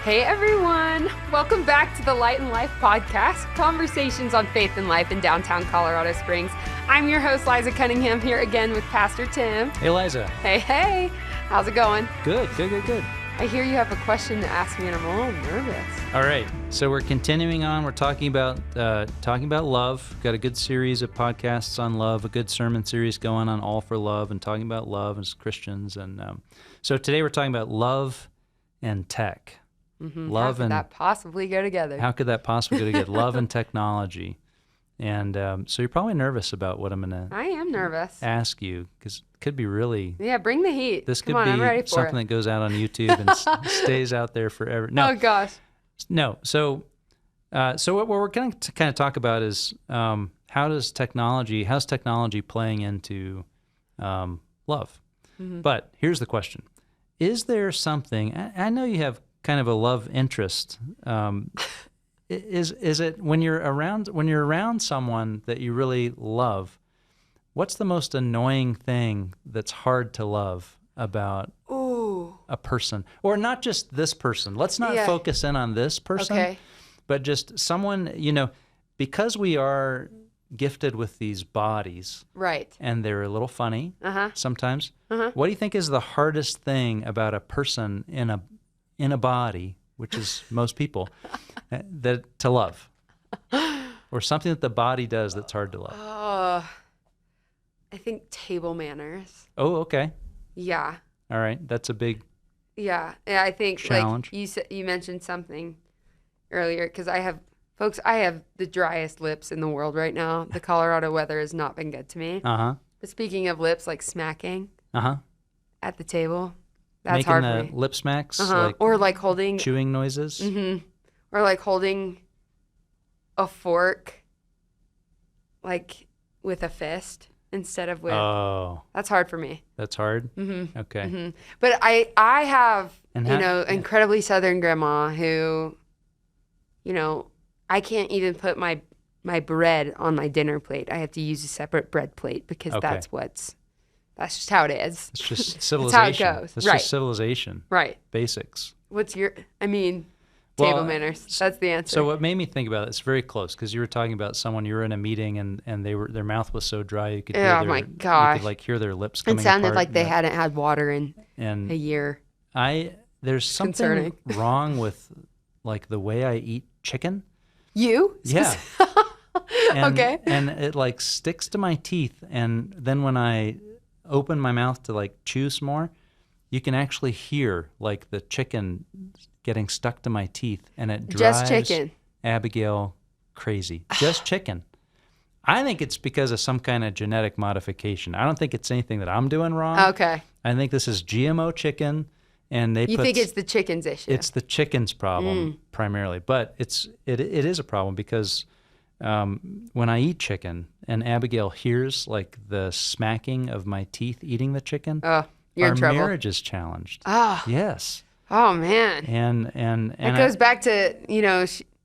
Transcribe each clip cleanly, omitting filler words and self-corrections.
Hey everyone! Welcome back to the Light and Life podcast, conversations on faith and life in downtown Colorado Springs. I'm your host, Liza Cunningham, here again with Pastor Tim. Hey, Liza. Hey. How's it going? Good. I hear you have a question to ask me and I'm a little nervous. All right, so we're continuing on. We're talking about love. Got a good series of podcasts on love, a good sermon series going on All for Love and talking about love as Christians. And so today we're talking about love and tech. Mm-hmm. How could that possibly go together? How could that possibly go together? Love and technology. And so you're probably nervous about what I'm going to I am nervous. Ask you, because it could be really... Yeah, bring the heat. This Come could on, I'm ready be for something it. that goes out on YouTube and stays out there forever. No. Oh, gosh. No. So what we're going to kind of talk about is how's technology playing into love? Mm-hmm. But here's the question. Is there something, I know you have kind of a love interest. Is it when you're around someone that you really love, what's the most annoying thing that's hard to love about a person? Or not just this person. Let's not focus in on this person, but just someone, because we are gifted with these bodies. Right. And they're a little funny sometimes. What do you think is the hardest thing about a person in a body, which is most people, that to love? Or something that the body does that's hard to love? I think table manners. Oh, okay. Yeah. All right. That's a big I think challenge. Like you mentioned something earlier, because I have the driest lips in the world right now. The Colorado weather has not been good to me. But speaking of lips, like smacking at the table, that's making hard for me. Lip smacks, or like holding chewing noises, or like holding a fork, like with a fist instead of with. Oh, that's hard for me. That's hard. Okay. But I have incredibly Southern grandma who, I can't even put my bread on my dinner plate. I have to use a separate bread plate because that's just how it is. It's just civilization. That's how it goes. It's just civilization. Right. Basics. Table manners. That's the answer. So what made me think about it, it's very close, because you were talking about someone, you were in a meeting and their mouth was so dry you could hear my gosh. You could hear their lips coming apart. It sounded apart, like they hadn't had water in a year. There's something wrong with like the way I eat chicken. You? Yeah. Okay. And it like sticks to my teeth, and then when I open my mouth to like chew some more, you can actually hear like the chicken getting stuck to my teeth, and it drives just chicken. Abigail crazy. Just chicken. I think it's because of some kind of genetic modification. I don't think it's anything that I'm doing wrong. Okay. I think this is GMO chicken, and you think it's the chicken's issue? It's the chicken's problem primarily, but it is a problem because when I eat chicken and Abigail hears like the smacking of my teeth eating the chicken, you're in trouble. Our marriage is challenged. Yes. Oh man. And it goes back to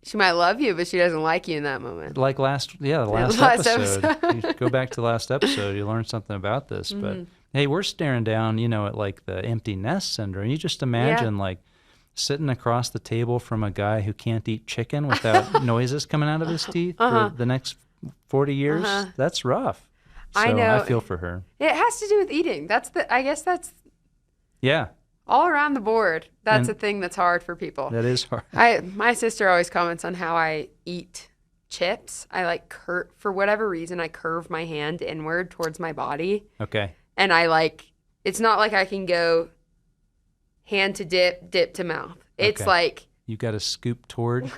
she might love you, but she doesn't like you in that moment. Like the last episode. You go back to the last episode, you learn something about this. But hey, we're staring down, at like the empty nest syndrome. You just imagine like sitting across the table from a guy who can't eat chicken without noises coming out of his teeth for the next 40 years. That's rough. So I know. I feel for her. It has to do with eating. I guess that's all around the board. That's a thing that's hard for people. That is hard. My sister always comments on how I eat chips. I for whatever reason, I curve my hand inward towards my body. Okay. And it's not like I can go hand to dip to mouth. It's like you got to scoop toward.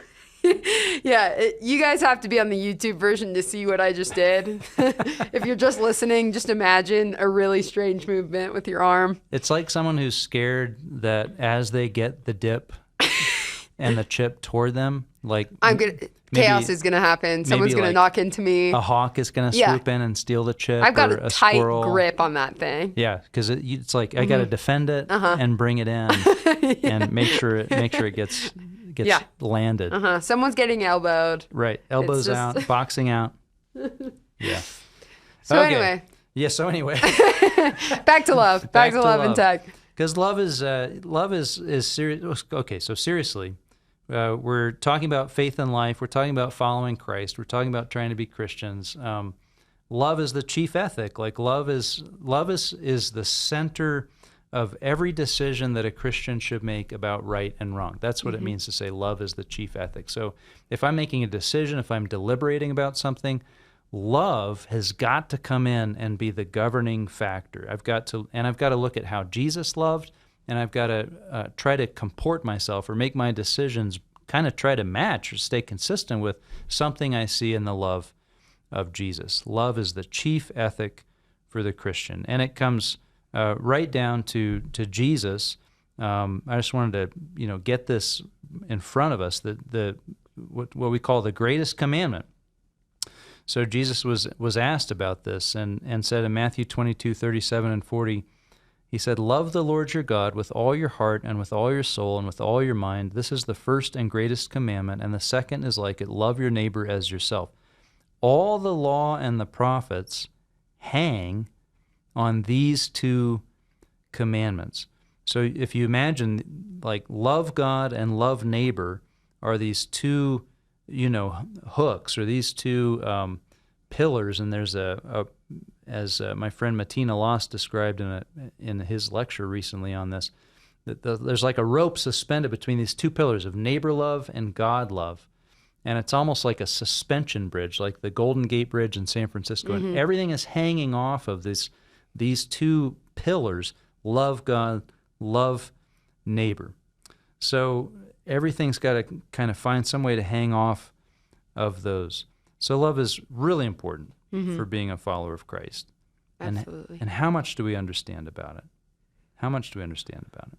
You guys have to be on the YouTube version to see what I just did. If you're just listening, just imagine a really strange movement with your arm. It's like someone who's scared that as they get the dip and the chip toward them, chaos is gonna happen. Someone's gonna knock into me. A hawk is gonna swoop in and steal the chip. I've got a tight squirrel. grip on that thing. Yeah, because it's like I got to defend it and bring it in and make sure it gets landed. Someone's getting elbowed. Right, elbows out, boxing out. Yeah. So anyway. Yeah. So anyway. Back to love. Back to love and tech. Because love is serious. Okay, so seriously, we're talking about faith in life. We're talking about following Christ. We're talking about trying to be Christians. Love is the chief ethic. Like love is the center of every decision that a Christian should make about right and wrong. That's what it means to say love is the chief ethic. So if I'm making a decision, if I'm deliberating about something, love has got to come in and be the governing factor. I've got to look at how Jesus loved, and I've got to try to comport myself or make my decisions kind of try to match or stay consistent with something I see in the love of Jesus. Love is the chief ethic for the Christian, and it comes right down to Jesus. I just wanted to get this in front of us, what we call the greatest commandment. So Jesus was asked about this and said in Matthew 22:37 and 40, he said, "Love the Lord your God with all your heart and with all your soul and with all your mind. This is the first and greatest commandment, and the second is like it, love your neighbor as yourself. All the law and the prophets hang on these two commandments." So if you imagine, like, love God and love neighbor are these two, hooks, or these two pillars, and there's as my friend Matina Loss described in his lecture recently on this, that there's like a rope suspended between these two pillars of neighbor love and God love. And it's almost like a suspension bridge, like the Golden Gate Bridge in San Francisco. And everything is hanging off of these two pillars: love God, love neighbor. So everything's got to kind of find some way to hang off of those. So love is really important for being a follower of Christ. Absolutely. And how much do we understand about it? How much do we understand about it?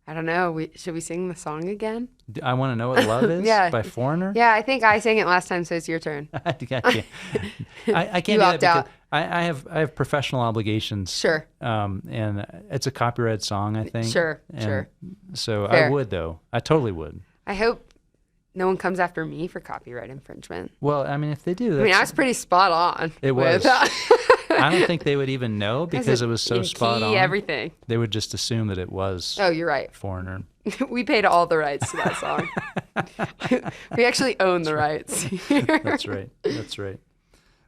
I don't know. Should we sing the song again? I Want to Know What Love Is by Foreigner? Yeah, I think I sang it last time, so it's your turn. I can't do that because I have professional obligations. Sure. And it's a copyrighted song, I think. Sure. So Fair. I would, though. I totally would. I hope no one comes after me for copyright infringement. Well, I mean, if they do, I was pretty spot on. It was. I don't think they would even know because it was so spot on. Everything. They would just assume that it was. Oh, you're right. Foreigner. We paid all the rights to that song. We actually own the rights. That's right.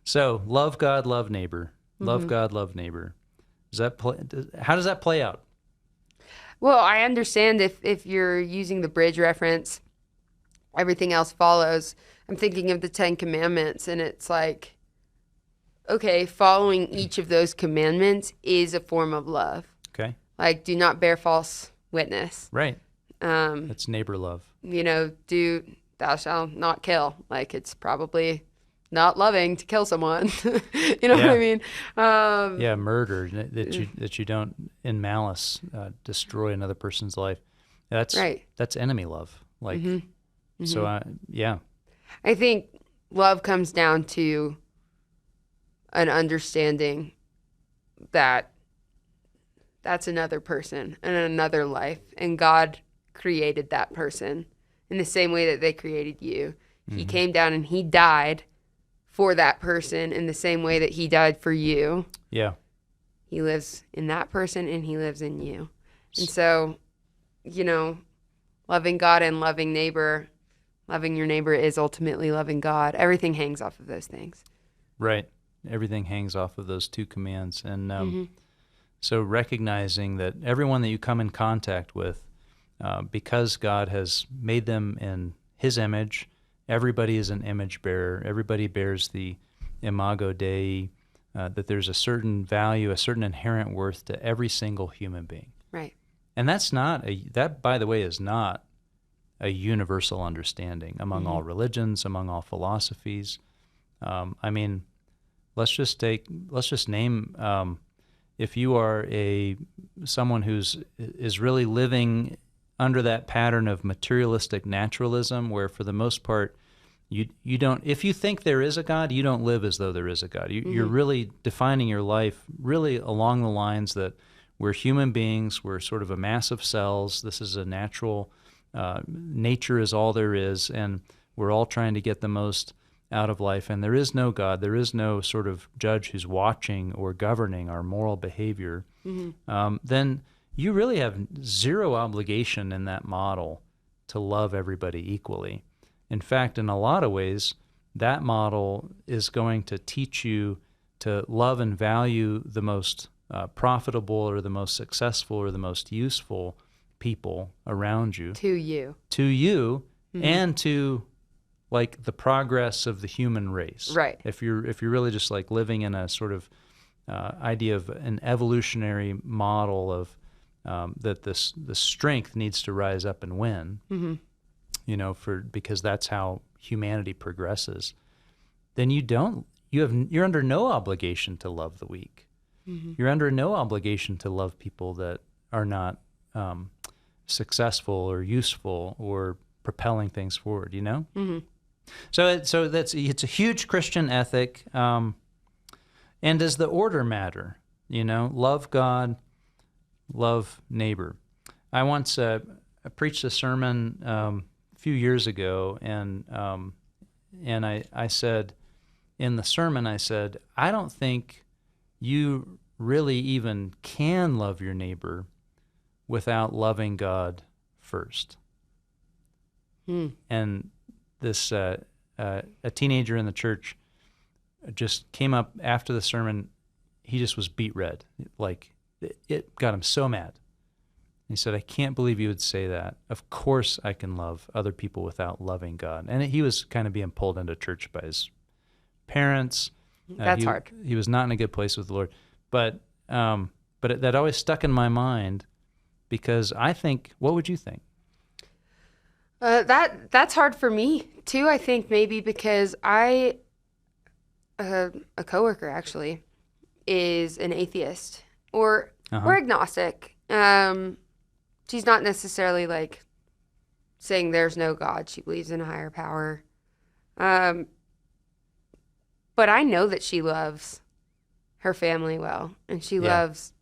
So, love God, love neighbor. Love God, love neighbor. How does that play out? Well, I understand if you're using the bridge reference, everything else follows. I'm thinking of the 10 Commandments, and it's like, okay, following each of those commandments is a form of love. Okay. Like, do not bear false witness. Right. That's neighbor love. Do thou shalt not kill. Like, it's probably not loving to kill someone. What I mean? Murder, that you don't, in malice, destroy another person's life. That's right. That's enemy love. Like, so, I think love comes down to an understanding that that's another person and another life, and God created that person in the same way that they created you. He came down and he died for that person in the same way that he died for you. Yeah. He lives in that person and he lives in you. And so, loving God and loving neighbor, loving your neighbor is ultimately loving God. Everything hangs off of those things. Right. Everything hangs off of those two commands. And so recognizing that everyone that you come in contact with, because God has made them in his image, everybody is an image bearer. Everybody bears the imago Dei, that there's a certain value, a certain inherent worth to every single human being. Right. And that, by the way, is not a universal understanding among all religions, among all philosophies. Let's just name, if you are someone is really living under that pattern of materialistic naturalism, where for the most part you don't, if you think there is a God, you don't live as though there is a God. You're really defining your life really along the lines that we're human beings, we're sort of a mass of cells, this is a natural, nature is all there is, and we're all trying to get the most out of life, and there is no God, there is no sort of judge who's watching or governing our moral behavior, then you really have zero obligation in that model to love everybody equally. In fact, in a lot of ways, that model is going to teach you to love and value the most profitable or the most successful or the most useful people around you. To you. To you, and to like the progress of the human race. Right. If you're really just like living in a sort of idea of an evolutionary model of that the strength needs to rise up and win, because that's how humanity progresses, then you're under no obligation to love the weak. You're under no obligation to love people that are not successful or useful or propelling things forward, So it's a huge Christian ethic. And does the order matter? Love God, love neighbor. I once preached a sermon a few years ago, and I said in the sermon, I don't think you really even can love your neighbor without loving God first. And this a teenager in the church just came up after the sermon. He just was beet red, like it got him so mad. He said, "I can't believe you would say that. Of course I can love other people without loving God." And he was kind of being pulled into church by his parents. That's hard. He was not in a good place with the Lord. But that always stuck in my mind, because I think, what would you think? That's hard for me too. I think maybe because a coworker actually is an atheist or agnostic. She's not necessarily like saying there's no God. She believes in a higher power. But I know that she loves her family well, and she loves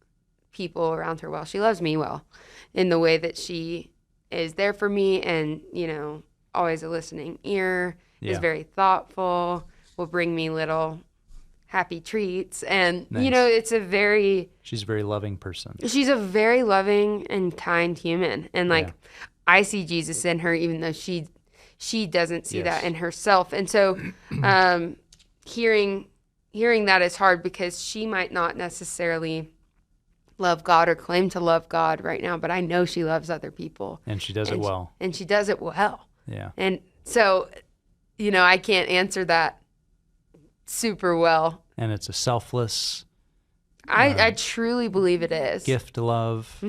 people around her well. She loves me well in the way that she is there for me and, always a listening ear, is very thoughtful, will bring me little happy treats. And, nice. She's a very loving person. She's a very loving and kind human. And I see Jesus in her, even though she doesn't see that in herself. And so hearing that is hard, because she might not necessarily love God or claim to love God right now, but I know she loves other people. And she does it well. And she does it well. Yeah. And so, I can't answer that super well. And it's a selfless... I truly believe it is. Gift to love.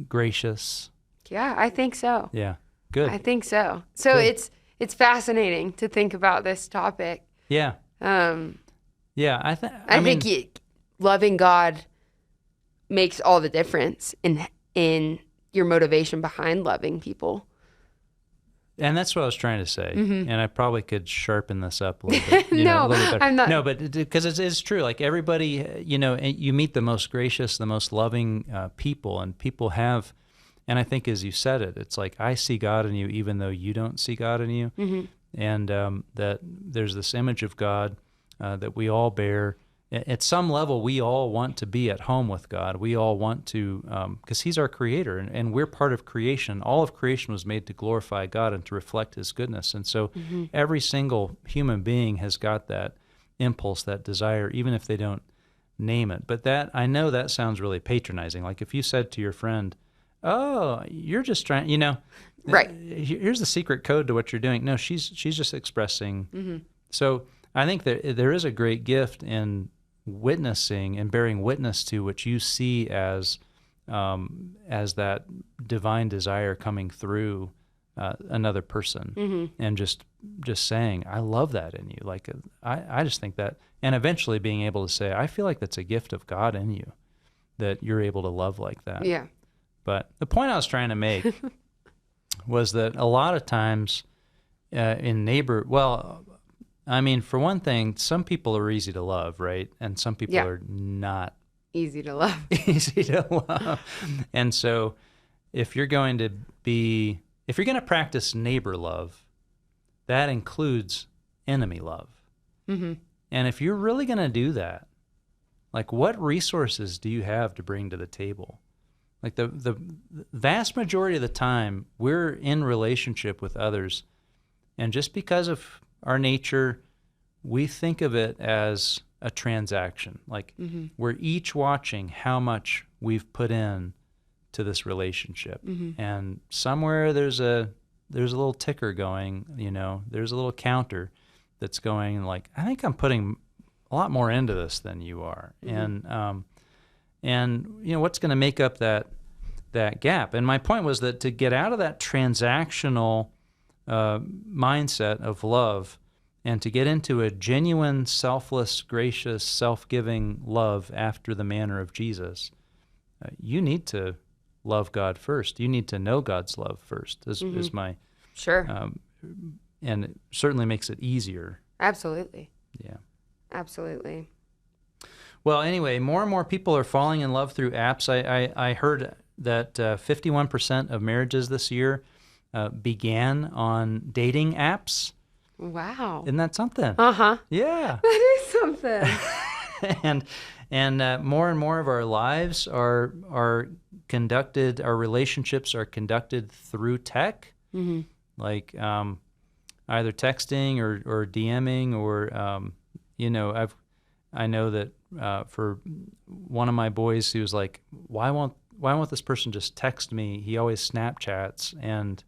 Gracious. Yeah, I think so. Yeah, good. I think so. So good. It's fascinating to think about this topic. Yeah. Yeah, I think loving God makes all the difference in your motivation behind loving people. And that's what I was trying to say. And I probably could sharpen this up a little bit. No, a little bit I'm not. No, but because it's true. Like everybody, you meet the most gracious, the most loving people, and people have, and I think as you said it, it's like, I see God in you even though you don't see God in you. And that there's this image of God that we all bear. At some level, we all want to be at home with God. We all want to, because He's our Creator, and we're part of creation. All of creation was made to glorify God and to reflect His goodness. And so every single human being has got that impulse, that desire, even if they don't name it. But I know that sounds really patronizing. Like if you said to your friend, "Oh, you're just trying," right? Here's the secret code to what you're doing. No, she's just expressing. So I think that there is a great gift in witnessing and bearing witness to what you see as that divine desire coming through another person, and just saying, "I love that in you." Like I just think that, and eventually being able to say, "I feel like that's a gift of God in you, that you're able to love like that." Yeah. But the point I was trying to make was that a lot of times for one thing, some people are easy to love, right? And some people are not easy to love. Easy to love. And so if you're going to practice neighbor love, that includes enemy love. And if you're really going to do that, Like, what resources do you have to bring to the table? Like the vast majority of the time, we're in relationship with others, and just because of our nature, we think of it as a transaction. Like we're each watching how much we've put in to this relationship, and somewhere there's a little ticker going. There's a little counter that's going. Like, I think I'm putting a lot more into this than you are, and what's going to make up that gap. And my point was that to get out of that transactional mindset of love and to get into a genuine, selfless, gracious, self-giving love after the manner of Jesus, you need to love God first. You need to know God's love first. Is my sure, and it certainly makes it easier. Absolutely. Yeah. Absolutely. Well, anyway, more and more people are falling in love through apps. I heard that 51% of marriages this year began on dating apps. Wow. Isn't that something? Uh-huh. Yeah. That is something. and more and more of our lives are conducted, our relationships are conducted through tech, like either texting or DMing or, I know that for one of my boys, he was like, why won't this person just text me? He always Snapchats, and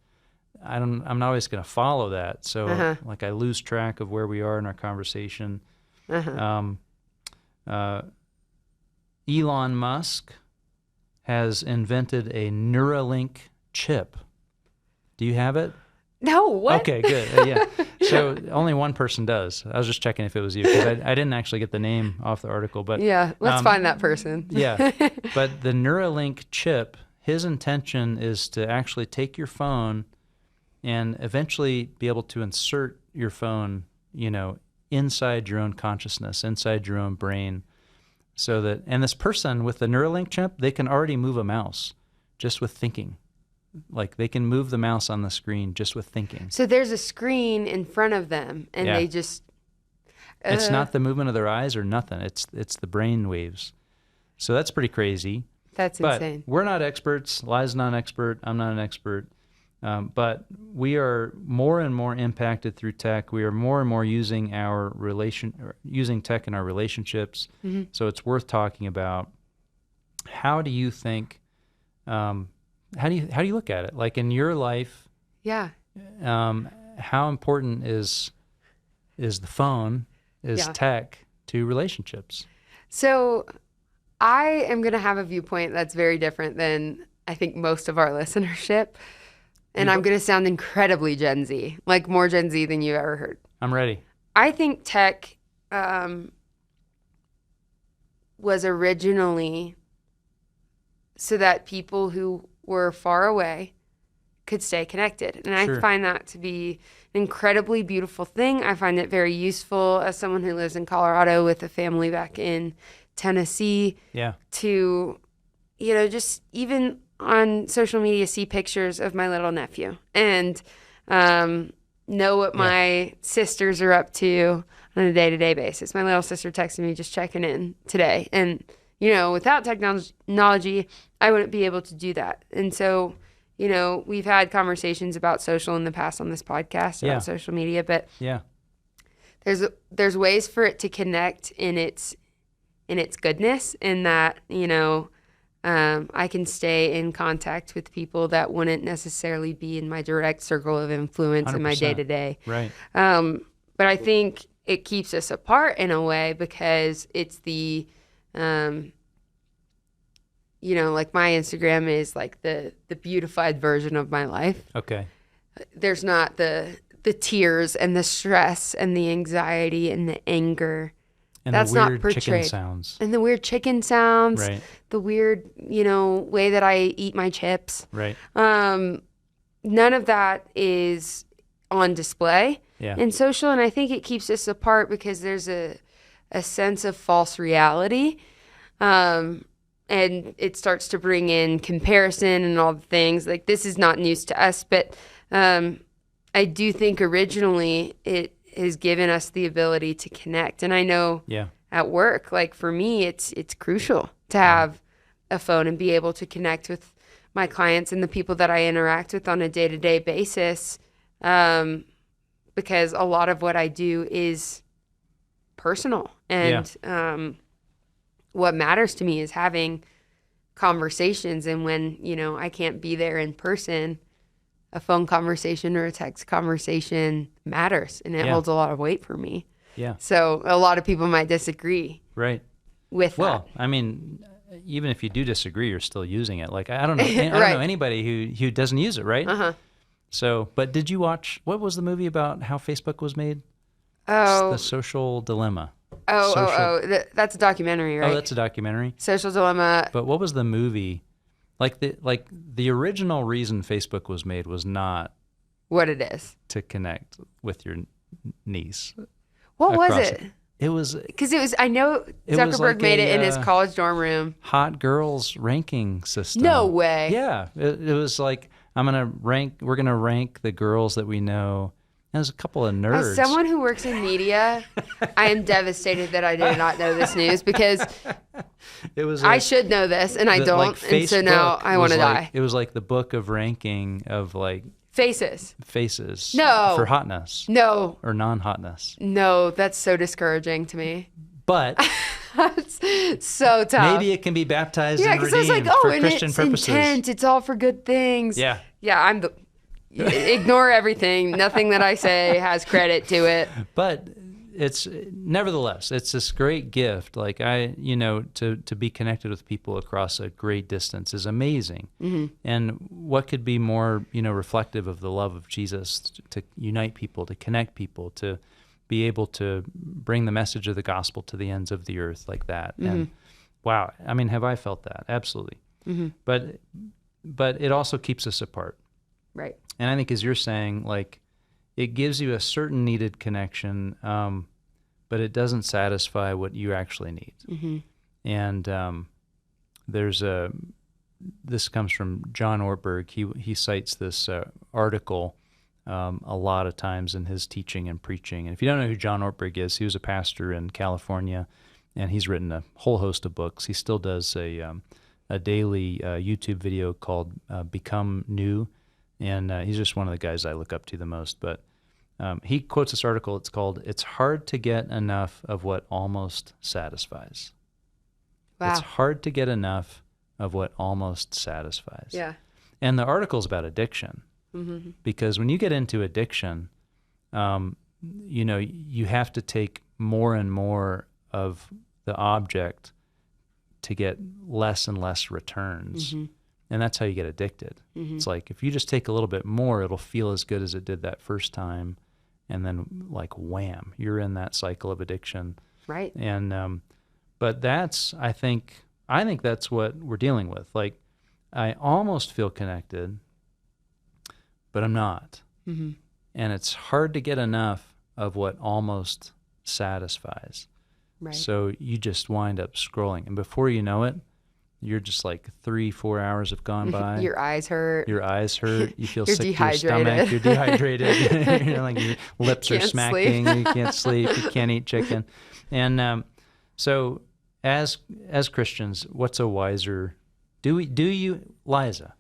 I'm not always going to follow that. So like I lose track of where we are in our conversation. Elon Musk has invented a Neuralink chip. Do you have it? No, what? Okay, good. Yeah. So only one person does. I was just checking if it was you, because I didn't actually get the name off the article. But yeah, let's find that person. Yeah. But the Neuralink chip, his intention is to actually take your phone and eventually be able to insert your phone, inside your own consciousness, inside your own brain. So that, and this person with the Neuralink chip, they can already move a mouse just with thinking. Like they can move the mouse on the screen just with thinking. So there's a screen in front of them, and they just... It's not the movement of their eyes or nothing. It's the brain waves. So that's pretty crazy. That's insane. We're not experts. Liza's not an expert. I'm not an expert. But we are more and more impacted through tech. We are more and more using using tech in our relationships. So it's worth talking about. How do you think? How do you look at it? Like in your life? Yeah. How important is the phone? Is tech to relationships? So, I am going to have a viewpoint that's very different than I think most of our listenership. And I'm going to sound incredibly Gen Z, like more Gen Z than you've ever heard. I'm ready. I think tech was originally so that people who were far away could stay connected. And I find that to be an incredibly beautiful thing. I find it very useful as someone who lives in Colorado with a family back in Tennessee to, just even on social media, see pictures of my little nephew and know what my sisters are up to on a day-to-day basis. My little sister texted me just checking in today. And, without technology, I wouldn't be able to do that. And so, we've had conversations about social in the past on this podcast, about social media, but there's ways for it to connect in its goodness, in that, I can stay in contact with people that wouldn't necessarily be in my direct circle of influence 100%. In my day-to-day. Right. But I think it keeps us apart in a way because it's the, like my Instagram is like the beautified version of my life. Okay. There's not the tears and the stress and the anxiety and the anger. And that's the weird not portrayed. Chicken sounds. And the weird chicken sounds. Right. The weird, way that I eat my chips. Right. None of that is on display in social, and I think it keeps us apart because there's a sense of false reality. And it starts to bring in comparison and all the things. Like, this is not news to us, but I do think originally it has given us the ability to connect. And I know at work. Like for me, it's crucial to have a phone and be able to connect with my clients and the people that I interact with on a day-to-day basis, because a lot of what I do is personal. And what matters to me is having conversations. And when, I can't be there in person, a phone conversation or a text conversation matters, and it holds a lot of weight for me. Yeah. So a lot of people might disagree. Right. With that. Well, I mean, even if you do disagree, you're still using it. Like, I don't know anybody who doesn't use it, right? Uh-huh. So, but did you watch, what was the movie about how Facebook was made? Oh. The Social Dilemma. That's a documentary, right? Oh, that's a documentary? Social Dilemma. But what was the movie? Like the original reason Facebook was made was not what it is. To connect with your niece. What was it? It was because I know Zuckerberg made it in his college dorm room. Hot girls ranking system. No way. Yeah, it was like we're gonna rank the girls that we know. There's a couple of nerds. As someone who works in media, I am devastated that I did not know this news, because I should know this and I don't, like, and so now I want to die. It was like the book of ranking of like faces. No. For hotness. No. Or non-hotness. No, that's so discouraging to me. But that's so tough. Maybe it can be baptized and redeemed because I was like, for Christian purposes. Intent, it's all for good things. Yeah. Yeah, ignore everything. Nothing that I say has credit to it. But nevertheless, it's this great gift. Like to be connected with people across a great distance is amazing. Mm-hmm. And what could be more, reflective of the love of Jesus to unite people, to connect people, to be able to bring the message of the gospel to the ends of the earth like that. Mm-hmm. And wow, I mean, have I felt that? Absolutely. Mm-hmm. But it also keeps us apart. Right. And I think, as you're saying, like, it gives you a certain needed connection, but it doesn't satisfy what you actually need. Mm-hmm. And this comes from John Ortberg. He cites this article a lot of times in his teaching and preaching. And if you don't know who John Ortberg is, he was a pastor in California, and he's written a whole host of books. He still does a daily YouTube video called Become New. And he's just one of the guys I look up to the most. But he quotes this article. It's called, "It's hard to get enough of what almost satisfies." Wow. It's hard to get enough of what almost satisfies. Yeah. And the article's about addiction. Mm-hmm. Because when you get into addiction, you have to take more and more of the object to get less and less returns. Mm-hmm. And that's how you get addicted. Mm-hmm. It's like, if you just take a little bit more, it'll feel as good as it did that first time. And then, like, wham, you're in that cycle of addiction. Right. And, but I think that's what we're dealing with. Like, I almost feel connected, but I'm not. Mm-hmm. And it's hard to get enough of what almost satisfies. Right. So you just wind up scrolling. And before you know it, you're just like 3-4 hours have gone by. Your eyes hurt. You feel sick to your stomach. You're dehydrated. Like your lips are smacking. You can't sleep. You can't eat chicken. And so as Christians, what's a wiser? Liza,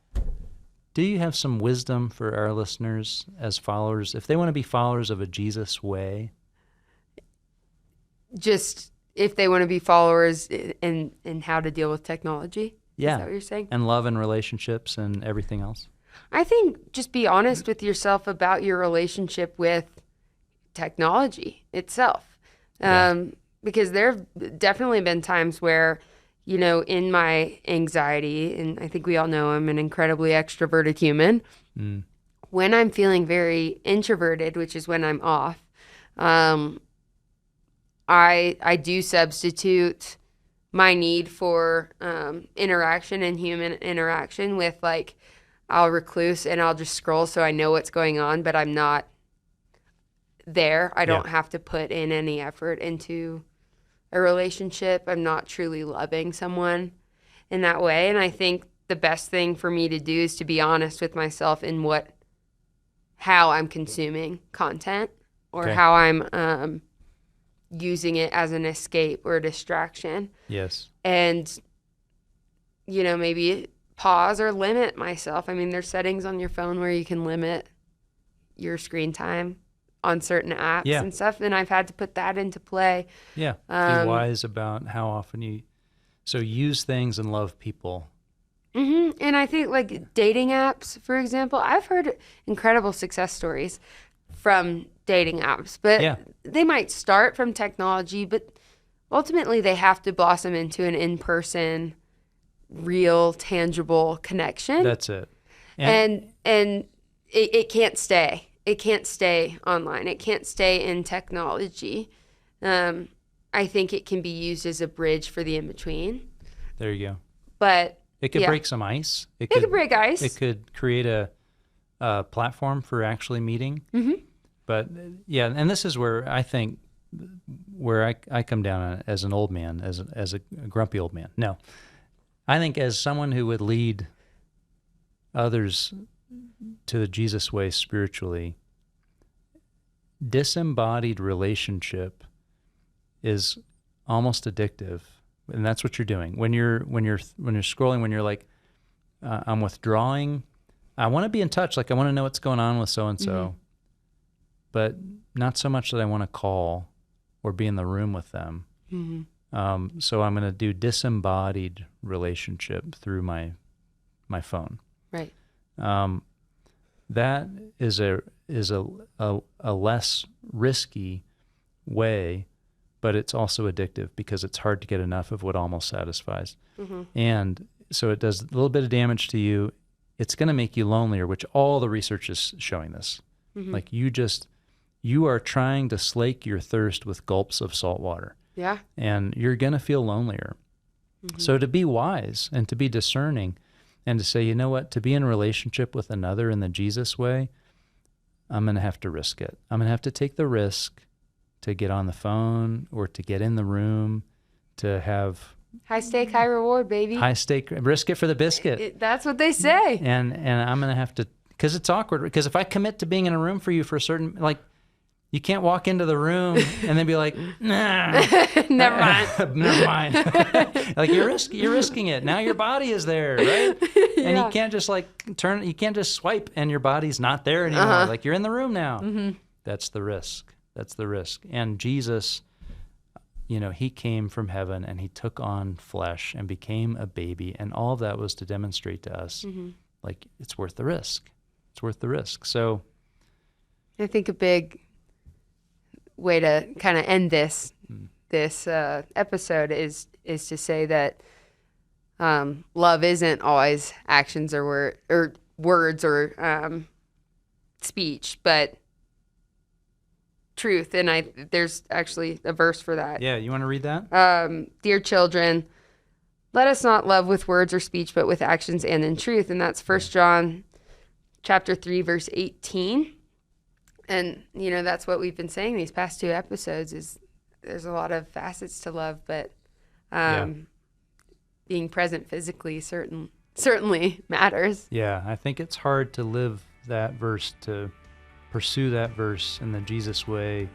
do you have some wisdom for our listeners as followers, if they want to be followers of a Jesus way? Just if they want to be followers in how to deal with technology? Yeah. Is that what you're saying? And love and relationships and everything else? I think just be honest with yourself about your relationship with technology itself. Because there have definitely been times where, in my anxiety, and I think we all know I'm an incredibly extroverted human, when I'm feeling very introverted, which is when I'm off, I do substitute my need for interaction and human interaction with, like, I'll recluse and I'll just scroll so I know what's going on, but I'm not there. I don't have to put in any effort into a relationship. I'm not truly loving someone in that way. And I think the best thing for me to do is to be honest with myself in how I'm consuming content or how I'm using it as an escape or a distraction. Yes. And, maybe pause or limit myself. I mean, there's settings on your phone where you can limit your screen time on certain apps and stuff. And I've had to put that into play. Yeah. Be wise about how often so use things and love people. Mm-hmm. And I think like dating apps, for example, I've heard incredible success stories from dating apps, but they might start from technology, but ultimately they have to blossom into an in-person, real, tangible connection. That's it. And it can't stay. It can't stay online. It can't stay in technology. I think it can be used as a bridge for the in-between. There you go. But it could break some ice. It could break ice. It could create a platform for actually meeting. Mm-hmm. But and this is where I think I come down as an old man, as a grumpy old man. No, I think as someone who would lead others to the Jesus way spiritually, disembodied relationship is almost addictive, and that's what you're doing when you're scrolling. When you're like, I'm withdrawing. I want to be in touch. Like I want to know what's going on with so and so, but not so much that I want to call or be in the room with them. Mm-hmm. So I'm going to do disembodied relationship through my phone. Right. That is a less risky way, but it's also addictive because it's hard to get enough of what almost satisfies. Mm-hmm. And so it does a little bit of damage to you. It's going to make you lonelier, which all the research is showing this. Mm-hmm. Like you are trying to slake your thirst with gulps of salt water. Yeah. And you're going to feel lonelier. Mm-hmm. So to be wise and to be discerning and to say, you know what, to be in a relationship with another in the Jesus way, I'm going to have to risk it. I'm going to have to take the risk to get on the phone or to get in the room, to have... High stake, high reward, baby. High stake, risk it for the biscuit. That's what they say. And I'm going to have to, because it's awkward, because if I commit to being in a room for you for a certain, like, you can't walk into the room and then be like, nah. Never mind. Never mind. Like you're risking it. Now your body is there, right? And you can't just you can't just swipe and your body's not there anymore. Uh-huh. Like you're in the room now. Mm-hmm. That's the risk. That's the risk. And Jesus, he came from heaven and he took on flesh and became a baby. And all of that was to demonstrate to us, like, it's worth the risk. It's worth the risk. So I think a big way to kind of end this episode is to say that love isn't always actions or words or speech, but truth. And there's actually a verse for that. Yeah, you want to read that? Dear children, let us not love with words or speech, but with actions and in truth. And that's 1 John chapter 3, verse 18. And, that's what we've been saying these past 2 episodes is there's a lot of facets to love, but being present physically certainly matters. Yeah, I think it's hard to live that verse, to pursue that verse in the Jesus way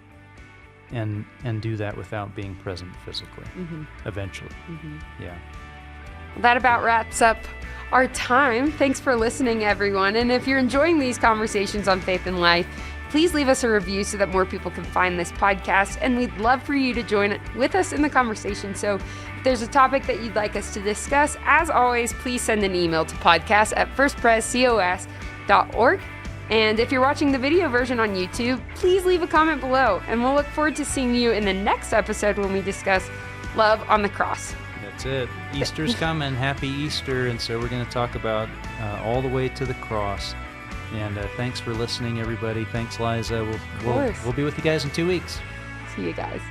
and do that without being present physically, eventually. Mm-hmm. Yeah. Well, that about wraps up our time. Thanks for listening, everyone. And if you're enjoying these conversations on faith and life, please leave us a review so that more people can find this podcast. And we'd love for you to join with us in the conversation. So if there's a topic that you'd like us to discuss, as always, please send an email to podcast@firstprescos.org. And if you're watching the video version on YouTube, please leave a comment below. And we'll look forward to seeing you in the next episode when we discuss love on the cross. That's it. Easter's coming. Happy Easter. And so we're going to talk about all the way to the cross. And thanks for listening, everybody. Thanks, Liza. We'll be with you guys in 2 weeks. See you guys.